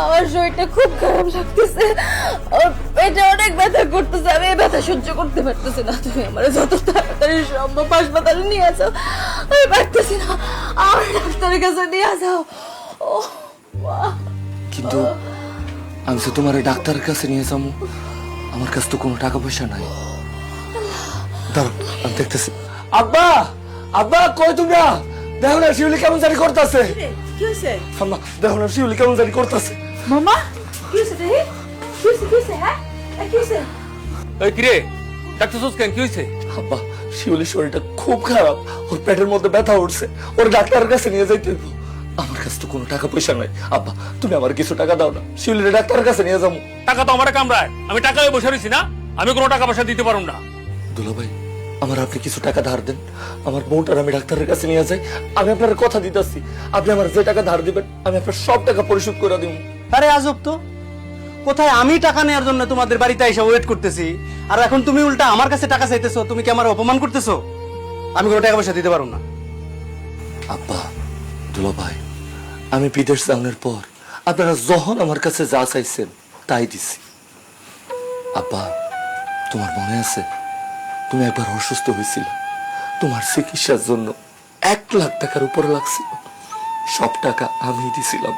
আমার শরীরটা খুব খারাপ লাগতেছে, পেটে অনেক ব্যথা করতেছে, আমি এই ব্যথা সহ্য করতে পারতেছি না। তুমি আমার যত তাড়াতাড়ি সম্ভব হাসপাতালে নিয়ে যাও, আমি পারতেছি না, আমার ডাক্তারের কাছে নিয়ে যাও। ও বাহ। কিন্তু আমি তো তোমার ডাক্তারের কাছে নিয়ে যাবো, আমার কাছে তো কোনো টাকা পয়সা নাই। দাঁড়াও, আমি দেখতেছি। আব্বা, আব্বা কই তোমরা? দেখো না শিউলি কেমন জানি করতেছে। কি হয়েছে আম্মা দেখো না শিউলি কেমন জানি করতেছে। মামা? কি হয়েছে রে? কি হয়েছে? কি হয়েছে? হ্যাঁ কি হয়েছে? এই কিরে ডাক্তার কেন কি হয়েছে? আব্বা শিউলির শরীরটা খুব খারাপ, ওর পেটের মধ্যে ব্যথা উঠছে, ওর ডাক্তারের কাছে নিয়ে যাইতে হইব। আমার কাছে তো কোনো টাকা পয়সা নাই। আব্বা তুমি আমার কিছু টাকা দাও না, শিউলির ডাক্তারের কাছে নিয়ে যাবো। টাকা তো আমার কামড়ায়, আমি টাকা বসে রয়েছি না, আমি কোনো টাকা পয়সা দিতে পারুম না। দুলা ভাই আমার আপনি কিছু টাকা ধার দেন, আমার বউটার আমি ডাক্তারের কাছে নিয়ে যাই। আমি আপনার কথা দিতেছি, আপনি আমার যে টাকা ধার দিবেন আমি আপনার সব টাকা পরিশোধ করে দিব। আরে আজব তো, কোথায় আমি টাকা নেওয়ার জন্য তোমাদের বাড়িতে এসে ওয়েট করতেছি, আর এখন তুমি উল্টা আমার কাছে টাকা চাইতেছো। তুমি কি আমার অপমান করতেছো? আমি কোনো টাকা পয়সা দিতে পারবো না। আব্বা দুলা ভাই আমি বিদেশ যাওয়ার পর আপনারা যখন আমার কাছে যা চাইছেন তাই দিছি। আব্বা তোমার মনে আছে তুমি একবার অসুস্থ হয়েছিল, তোমার চিকিৎসার জন্য 1 লাখ টাকার উপরে লাগছিল, সব টাকা আমি দিছিলাম।